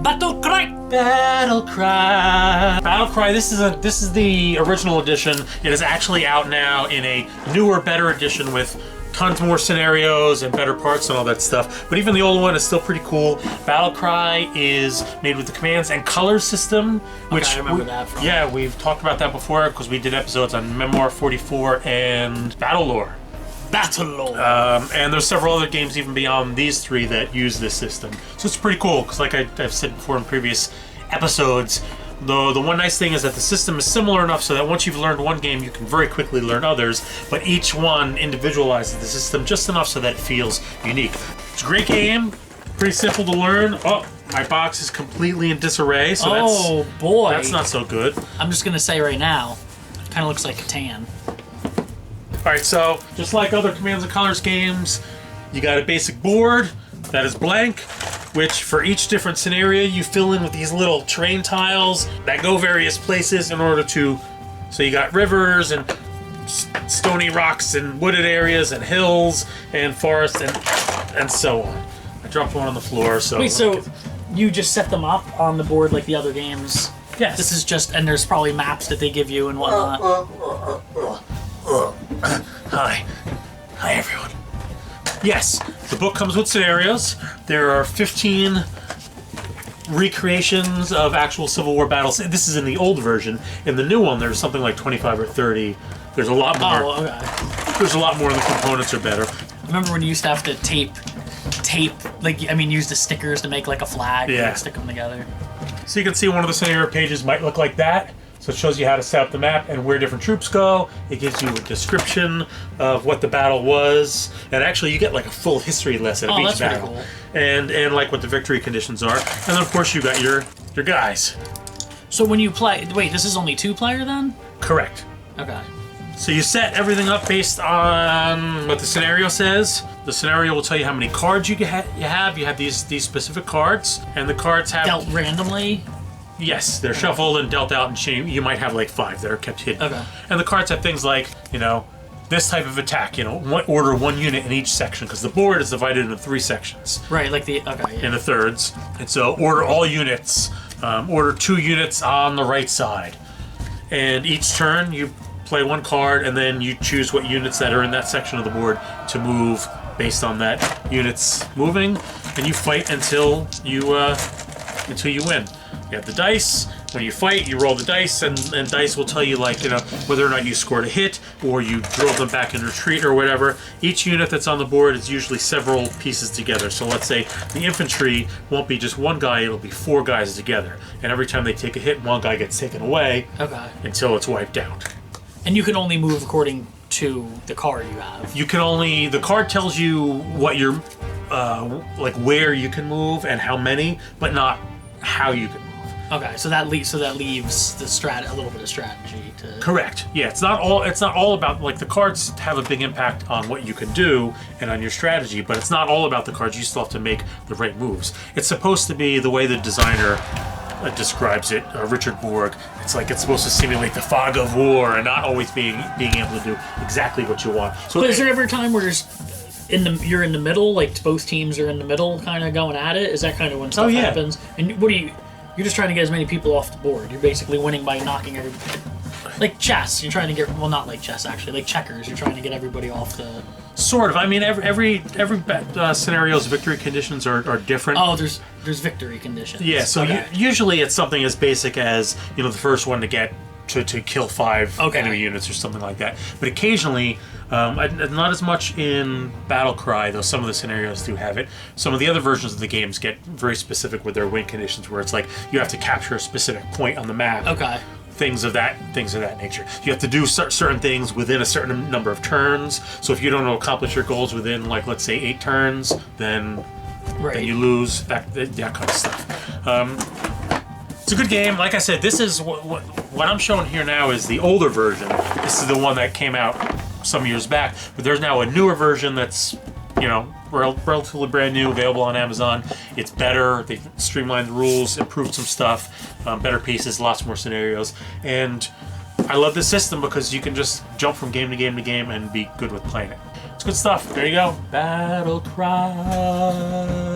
Battlecry. Battlecry. This is the original edition. It is actually out now in a newer, better edition with tons more scenarios and better parts and all that stuff. But even the old one is still pretty cool. Battlecry is made with the commands and color system, which I remember that from. Yeah, we've talked about that before because we did episodes on Memoir 44 and Battle Lore. And there's several other games even beyond these three that use this system. So it's pretty cool because, like I've said before in previous episodes, the one nice thing is that the system is similar enough so that once you've learned one game, you can very quickly learn others, but each one individualizes the system just enough so that it feels unique. It's a great game, pretty simple to learn. Oh, my box is completely in disarray, so boy, that's not so good. I'm just gonna say right now, it kind of looks like Catan. Alright, so just like other Commands and Colors games, you got a basic board that is blank, which for each different scenario you fill in with these little terrain tiles that go various places in order to... So you got rivers and stony rocks and wooded areas and hills and forests and so on. I dropped one on the floor, so... Wait, so you just set them up on the board like the other games? Yes. This is just... And there's probably maps that they give you and whatnot. Hi everyone. Yes, the book comes with scenarios. There are 15 recreations of actual Civil War battles. This is in the old version. In the new one, there's something like 25 or 30. There's a lot more. Oh, okay. There's a lot more, and the components are better. I remember when you used to have to tape, use the stickers to make like a flag and like, stick them together. So you can see one of the scenario pages might look like that. So it shows you how to set up the map and where different troops go. It gives you a description of what the battle was. And actually you get like a full history lesson of each battle. Cool. And like what the victory conditions are. And then of course you got your guys. So when you play... Wait, this is only 2-player then? Correct. Okay. So you set everything up based on what the scenario says. The scenario will tell you how many cards you have. You have these specific cards. And the cards have... Dealt randomly? Yes, they're shuffled and dealt out, and you might have like 5 that are kept hidden. Okay. And the cards have things like, this type of attack, order 1 unit in each section, because the board is divided into 3 sections. Right, like the, okay, yeah. In the thirds. And so order all units, order 2 units on the right side. And each turn you play 1 card, and then you choose what units that are in that section of the board to move based on that unit's moving, and you fight until you win. You have the dice. When you fight, you roll the dice, and dice will tell you, whether or not you scored a hit, or you drove them back in retreat, or whatever. Each unit that's on the board is usually several pieces together. So let's say the infantry won't be just 1 guy, it'll be 4 guys together. And every time they take a hit, 1 guy gets taken away until it's wiped out. And you can only move according to the card you have. The card tells you what you're, where you can move and how many, but not how you can move. Okay, so that leaves a little bit of strategy to... Correct. Yeah, it's not all about, the cards have a big impact on what you can do and on your strategy, but it's not all about the cards. You still have to make the right moves. It's supposed to be the way the designer describes it, Richard Borg. It's supposed to simulate the fog of war and not always being able to do exactly what you want. So but is there ever a time where you're in the middle, both teams are in the middle kind of going at it? Is that kind of when stuff happens? And what do you're just trying to get as many people off the board. You're basically winning by knocking everybody. Like chess, you're trying to get... Well, not like chess, actually. Like checkers, you're trying to get everybody off the... Sort of. I mean, every scenario's victory conditions are different. Oh, there's victory conditions. Yeah, so usually it's something as basic as, the first one to get to kill 5 enemy units or something like that. But occasionally, not as much in Battlecry, though some of the scenarios do have it. Some of the other versions of the games get very specific with their win conditions, where it's you have to capture a specific point on the map. Okay. Things of that nature. You have to do certain things within a certain number of turns. So if you don't accomplish your goals within, let's say 8 turns, then you lose. That kind of stuff. It's a good game. Like I said, this is what I'm showing here now is the older version. This is the one that came out some years back, but there's now a newer version that's, relatively brand new, available on Amazon. It's better. They've streamlined the rules, improved some stuff, better pieces, lots more scenarios, and I love this system because you can just jump from game to game to game and be good with playing it. It's good stuff. There you go. Battlecry.